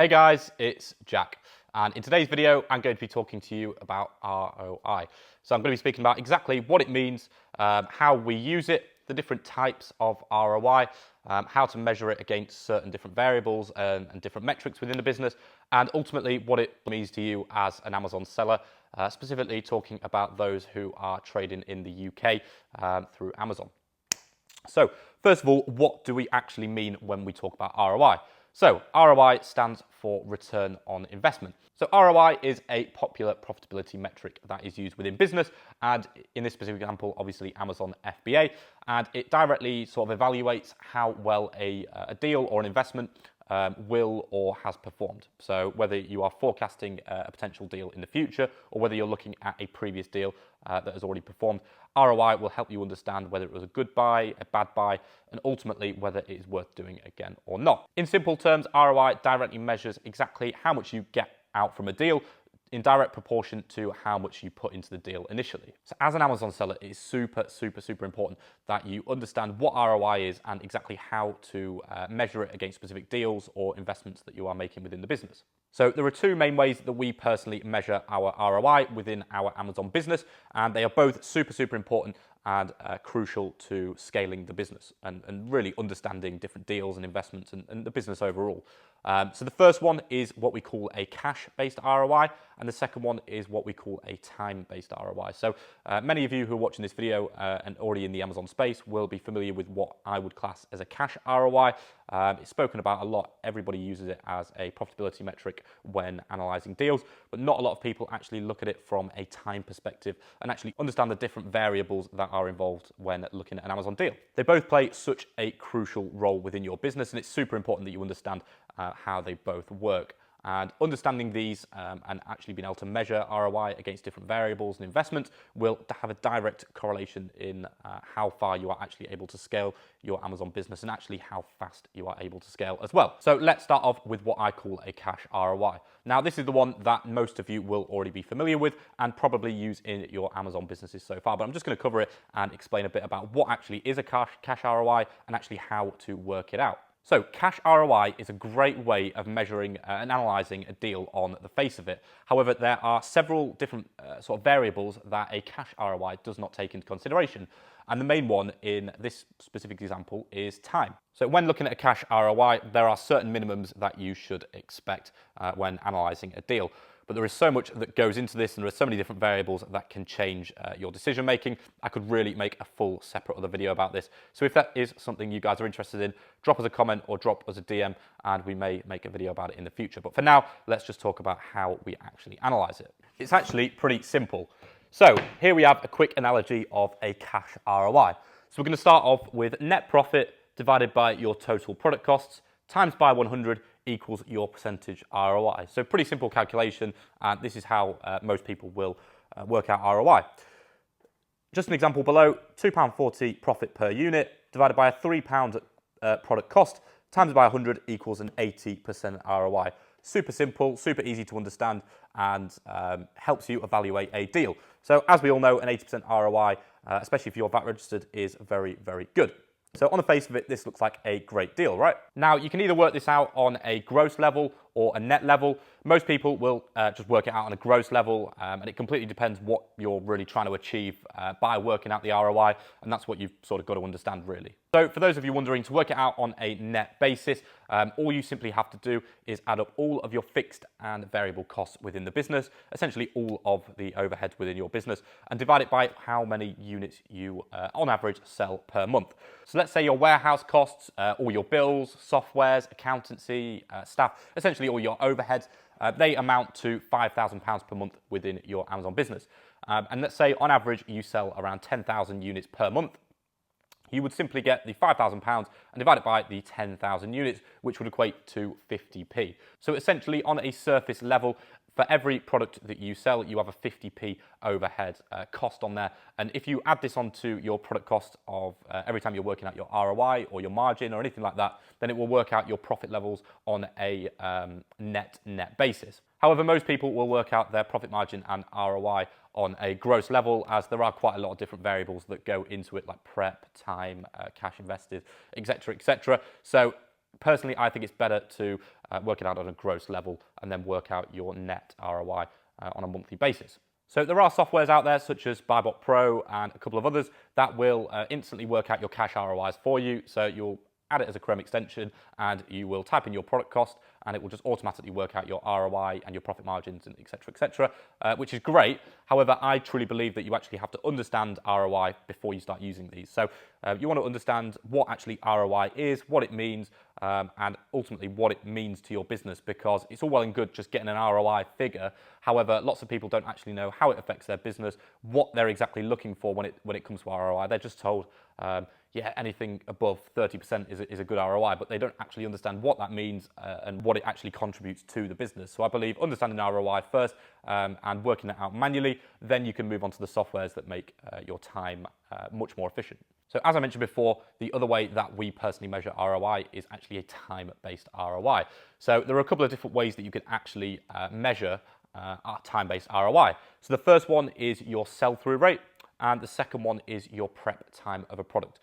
Hey guys, it's Jack, and in today's video I'm going to be talking to you about ROI. So I'm going to be speaking about exactly what it means, how we use it, the different types of ROI, how to measure it against certain different variables and different metrics within the business, and ultimately what it means to you as an Amazon seller, specifically talking about those who are trading in the UK through Amazon. So first of all, what do we actually mean when we talk about ROI? So ROI stands for return on investment. So ROI is a popular profitability metric that is used within business, and in this specific example, obviously Amazon FBA, and it directly sort of evaluates how well a deal or an investment will or has performed. So whether you are forecasting a potential deal in the future or whether you're looking at a previous deal that has already performed, ROI will help you understand whether it was a good buy, a bad buy, and ultimately whether it is worth doing again or not. In simple terms, ROI directly measures exactly how much you get out from a deal in direct proportion to how much you put into the deal initially. So as an Amazon seller, it is super important that you understand what ROI is and exactly how to measure it against specific deals or investments that you are making within the business. So there are two main ways that we personally measure our ROI within our Amazon business, and they are both super important and crucial to scaling the business and really understanding different deals and investments and the business overall. So the first one is what we call a cash-based ROI, and the second one is what we call a time-based ROI. So many of you who are watching this video and already in the Amazon space will be familiar with what I would class as a cash ROI. It's spoken about a lot. Everybody uses it as a profitability metric when analyzing deals, but not a lot of people actually look at it from a time perspective and actually understand the different variables that are involved when looking at an Amazon deal. They both play such a crucial role within your business, and it's super important that you understand how they both work. And understanding these and actually being able to measure ROI against different variables and investments will have a direct correlation in how far you are actually able to scale your Amazon business and actually how fast you are able to scale as well. So let's start off with what I call a cash ROI. Now, this is the one that most of you will already be familiar with and probably use in your Amazon businesses so far, but I'm just going to cover it and explain a bit about what actually is a cash ROI and actually how to work it out. So cash ROI is a great way of measuring and analysing a deal on the face of it. However, there are several different sort of variables that a cash ROI does not take into consideration. And the main one in this specific example is time. So when looking at a cash ROI, there are certain minimums that you should expect when analysing a deal. But there is so much that goes into this, and there are so many different variables that can change your decision making. I could really make a full separate other video about this. So if that is something you guys are interested in, drop us a comment or drop us a DM and we may make a video about it in the future. But for now, let's just talk about how we actually analyze it. It's actually pretty simple. So here we have a quick analogy of a cash ROI. So we're going to start off with net profit divided by your total product costs times by 100 equals your percentage ROI. So pretty simple calculation, and this is how most people will work out ROI. Just an example below, £2.40 profit per unit divided by a £3 product cost times by 100 equals an 80% ROI. Super simple, super easy to understand, and helps you evaluate a deal. So as we all know, an 80% ROI, especially if you're VAT registered, is very good. So on the face of it, this looks like a great deal, right? Now, you can either work this out on a gross level or a net level. Most people will just work it out on a gross level, and it completely depends what you're really trying to achieve by working out the ROI, and that's what you've sort of got to understand, really. So for those of you wondering, to work it out on a net basis, all you simply have to do is add up all of your fixed and variable costs within the business, essentially all of the overheads within your business, and divide it by how many units you, on average, sell per month. So let's say your warehouse costs, all your bills, softwares, accountancy, staff, essentially all your overheads, they amount to £5,000 per month within your Amazon business. And let's say on average you sell around 10,000 units per month. You would simply get the £5,000 and divide it by the 10,000 units, which would equate to 50p. So essentially, on a surface level, for every product that you sell, you have a 50p overhead cost on there. And if you add this onto your product cost of every time you're working out your ROI or your margin or anything like that, then it will work out your profit levels on a net basis. However, most people will work out their profit margin and ROI on a gross level, as there are quite a lot of different variables that go into it, like prep, time, cash invested, etc. So personally, I think it's better to work it out on a gross level, and then work out your net ROI on a monthly basis. So there are softwares out there such as Buybot Pro and a couple of others that will instantly work out your cash ROIs for you. So you'll add it as a Chrome extension and you will type in your product cost and it will just automatically work out your ROI and your profit margins and et cetera, which is great. However, I truly believe that you actually have to understand ROI before you start using these. So you want to understand what actually ROI is, what it means, and ultimately what it means to your business, because it's all well and good just getting an ROI figure. However, lots of people don't actually know how it affects their business, what they're exactly looking for when it comes to ROI. They're just told, yeah, anything above 30% is a good ROI, but they don't actually understand what that means and what it actually contributes to the business. So I believe understanding ROI first and working it out manually, then you can move on to the softwares that make your time much more efficient. So as I mentioned before, the other way that we personally measure ROI is actually a time-based ROI. So there are a couple of different ways that you can actually measure time-based ROI. So the first one is your sell-through rate, and the second one is your prep time of a product.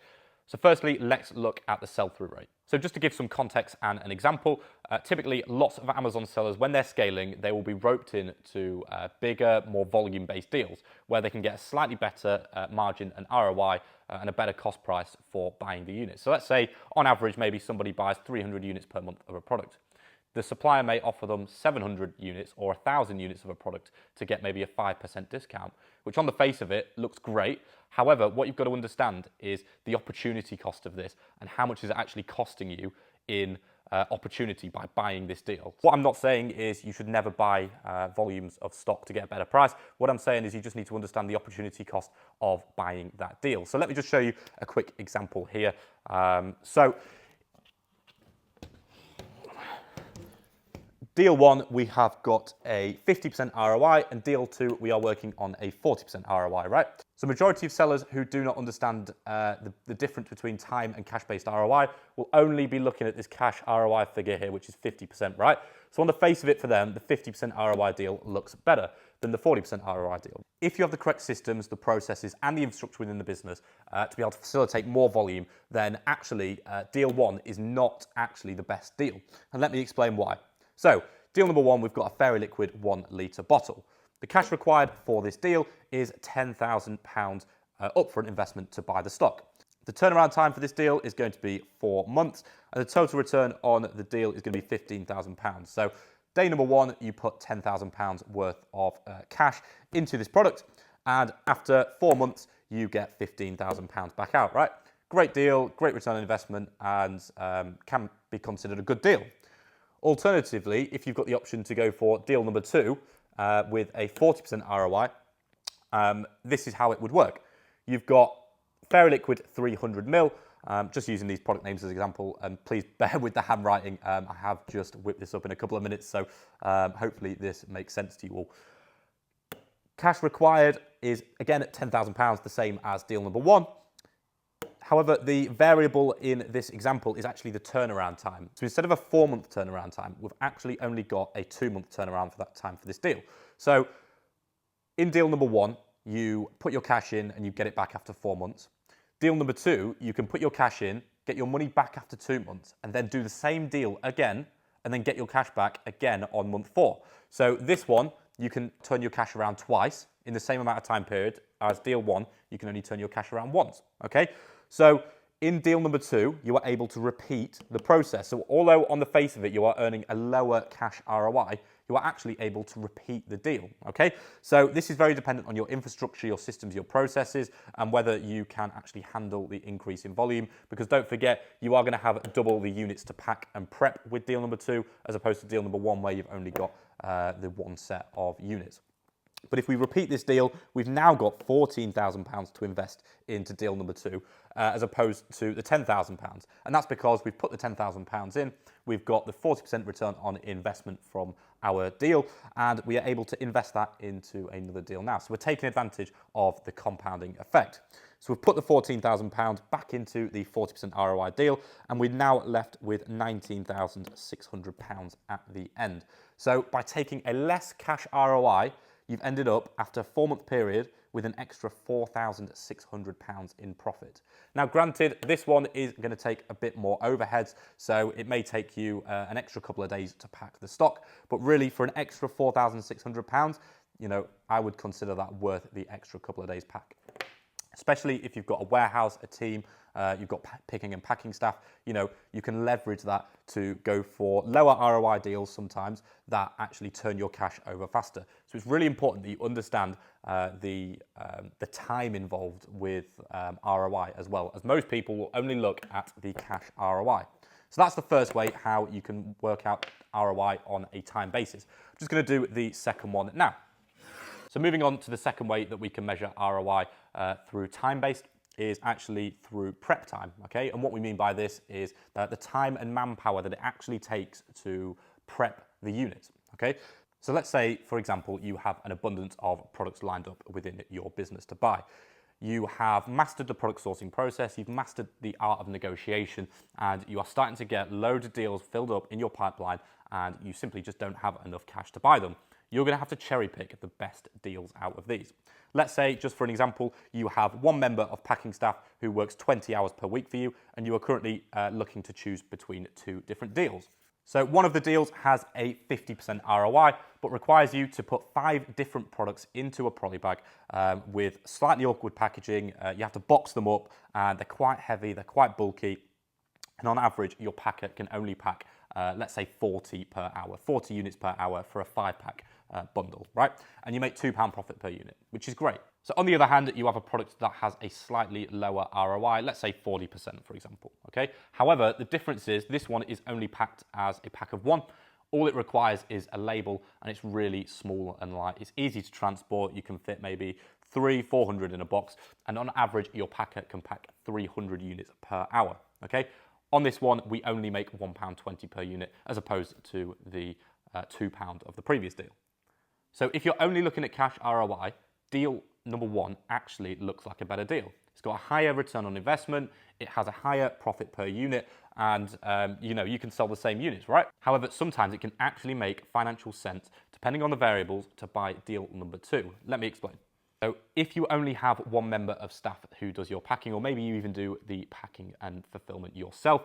So firstly, let's look at the sell-through rate. So just to give some context and an example, typically lots of Amazon sellers, when they're scaling, they will be roped in to bigger, more volume-based deals where they can get a slightly better margin and ROI and a better cost price for buying the units. So let's say on average, maybe somebody buys 300 units per month of a product. The supplier may offer them 700 units or 1,000 units of a product to get maybe a 5% discount, which on the face of it looks great. However, what you've got to understand is the opportunity cost of this and how much is it actually costing you in opportunity by buying this deal. What I'm not saying is you should never buy volumes of stock to get a better price. What I'm saying is you just need to understand the opportunity cost of buying that deal. So let me just show you a quick example here. Deal 1, we have got a 50% ROI, and deal 2, we are working on a 40% ROI, right? So majority of sellers who do not understand the difference between time and cash-based ROI will only be looking at this cash ROI figure here, which is 50%, right? So on the face of it for them, the 50% ROI deal looks better than the 40% ROI deal. If you have the correct systems, the processes, and the infrastructure within the business to be able to facilitate more volume, then actually deal 1 is not actually the best deal. And let me explain why. So, deal number 1, we've got a Fairy Liquid 1 litre bottle. The cash required for this deal is £10,000 upfront investment to buy the stock. The turnaround time for this deal is going to be 4 months, and the total return on the deal is going to be £15,000. So, day number 1, you put £10,000 worth of cash into this product, and after 4 months, you get £15,000 back out, right? Great deal, great return on investment, and can be considered a good deal. Alternatively, if you've got the option to go for deal number 2 with a 40% ROI, this is how it would work. You've got Fairy Liquid 300ml, just using these product names as an example, and please bear with the handwriting. I have just whipped this up in a couple of minutes, so hopefully this makes sense to you all. Cash required is, again, at £10,000, the same as deal number 1. However, the variable in this example is actually the turnaround time. So instead of a 4-month turnaround time, we've actually only got a 2-month turnaround for that time for this deal. So in deal number 1, you put your cash in and you get it back after 4 months. Deal number 2, you can put your cash in, get your money back after 2 months, and then do the same deal again, and then get your cash back again on month 4. So this one, you can turn your cash around twice in the same amount of time period as deal 1, you can only turn your cash around once, okay? So in deal number 2, you are able to repeat the process. So although on the face of it, you are earning a lower cash ROI, you are actually able to repeat the deal, okay? So this is very dependent on your infrastructure, your systems, your processes, and whether you can actually handle the increase in volume, because don't forget, you are gonna have double the units to pack and prep with deal number 2, as opposed to deal number 1, where you've only got the 1 set of units. But if we repeat this deal, we've now got £14,000 to invest into deal number 2, as opposed to the £10,000. And that's because we've put the £10,000 in, we've got the 40% return on investment from our deal, and we are able to invest that into another deal now. So we're taking advantage of the compounding effect. So we've put the £14,000 back into the 40% ROI deal, and we're now left with £19,600 at the end. So by taking a less cash ROI, you've ended up, after a 4-month period, with an extra £4,600 in profit. Now, granted, this one is going to take a bit more overheads, so it may take you an extra couple of days to pack the stock, but really for an extra £4,600, you know, I would consider that worth the extra couple of days pack. Especially if you've got a warehouse, a team, you've got picking and packing staff, you know, you can leverage that to go for lower ROI deals sometimes that actually turn your cash over faster. So it's really important that you understand the time involved with ROI as well, as most people will only look at the cash ROI. So that's the first way how you can work out ROI on a time basis. I'm just going to do the second one now. So moving on to the second way that we can measure ROI through time-based is actually through prep time, okay? And what we mean by this is the time and manpower that it actually takes to prep the unit, okay? So let's say, for example, you have an abundance of products lined up within your business to buy. You have mastered the product sourcing process, you've mastered the art of negotiation, and you are starting to get loads of deals filled up in your pipeline, and you simply just don't have enough cash to buy them. You're going to have to cherry pick the best deals out of these. Let's say, just for an example, you have one member of packing staff who works 20 hours per week for you, and you are currently looking to choose between two different deals. So one of the deals has a 50% ROI, but requires you to put 5 different products into a trolley bag with slightly awkward packaging. You have to box them up, and they're quite heavy, they're quite bulky, and on average, your packer can only pack, let's say 40 per hour, 40 units per hour for a 5-pack bundle, right? And you make £2 profit per unit, which is great. So on the other hand, you have a product that has a slightly lower ROI, let's say 40%, for example, okay? However, the difference is this one is only packed as a pack of 1. All it requires is a label, and it's really small and light. It's easy to transport. You can fit maybe 300-400 in a box, and on average, your packer can pack 300 units per hour, okay? On this one, we only make £1.20 per unit, as opposed to the £2 of the previous deal. So if you're only looking at cash ROI, deal number 1 actually looks like a better deal. It's got a higher return on investment, it has a higher profit per unit, and you know, you can sell the same units, right? However, sometimes it can actually make financial sense, depending on the variables, to buy deal number 2. Let me explain. So if you only have one member of staff who does your packing, or maybe you even do the packing and fulfillment yourself,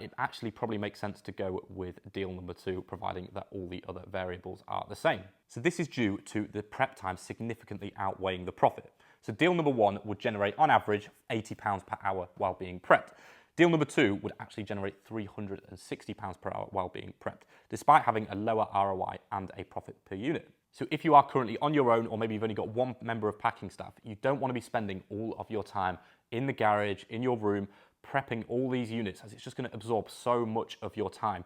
it actually probably makes sense to go with deal number 2, providing that all the other variables are the same. So this is due to the prep time significantly outweighing the profit. So deal number 1 would generate on average £80 per hour while being prepped. Deal number 2 would actually generate £360 per hour while being prepped, despite having a lower ROI and a profit per unit. So if you are currently on your own, or maybe you've only got one member of packing staff, you don't want to be spending all of your time in the garage, in your room, prepping all these units, as it's just going to absorb so much of your time.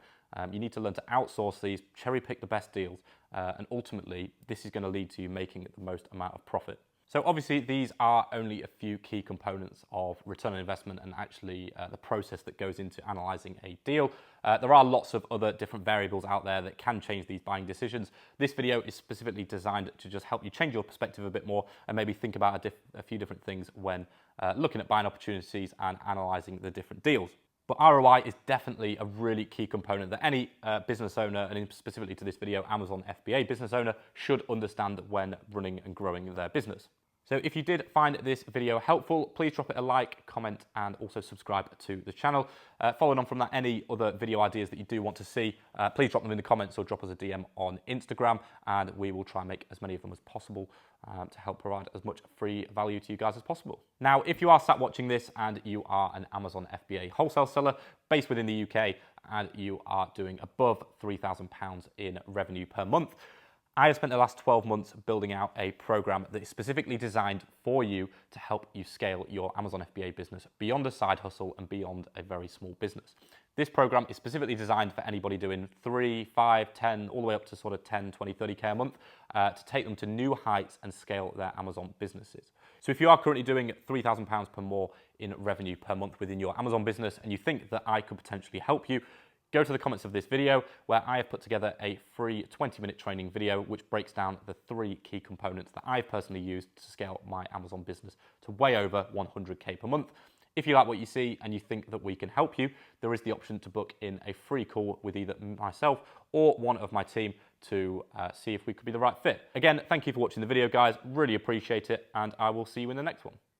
You need to learn to outsource these, cherry pick the best deals, and ultimately this is going to lead to you making the most amount of profit. So obviously these are only a few key components of return on investment and actually the process that goes into analysing a deal. There are lots of other different variables out there that can change these buying decisions. This video is specifically designed to just help you change your perspective a bit more and maybe think about a few different things when looking at buying opportunities and analysing the different deals. But ROI is definitely a really key component that any business owner, and specifically to this video, Amazon FBA business owner, should understand when running and growing their business. So if you did find this video helpful, please drop it a like, comment, and also subscribe to the channel. Following on from that, any other video ideas that you do want to see, please drop them in the comments or drop us a DM on Instagram, and we will try and make as many of them as possible to help provide as much free value to you guys as possible. Now, if you are sat watching this and you are an Amazon FBA wholesale seller based within the UK and you are doing above £3,000 in revenue per month, I have spent the last 12 months building out a program that is specifically designed for you to help you scale your Amazon FBA business beyond a side hustle and beyond a very small business. This program is specifically designed for anybody doing 3, 5, 10, all the way up to sort of 10, 20, 30K a month to take them to new heights and scale their Amazon businesses. So if you are currently doing £3,000 per more in revenue per month within your Amazon business and you think that I could potentially help you, go to the comments of this video where I have put together a free 20-minute training video which breaks down the 3 key components that I've personally used to scale my Amazon business to way over 100K per month. If you like what you see and you think that we can help you, there is the option to book in a free call with either myself or one of my team to see if we could be the right fit. Again, thank you for watching the video, guys. Really appreciate it, and I will see you in the next one.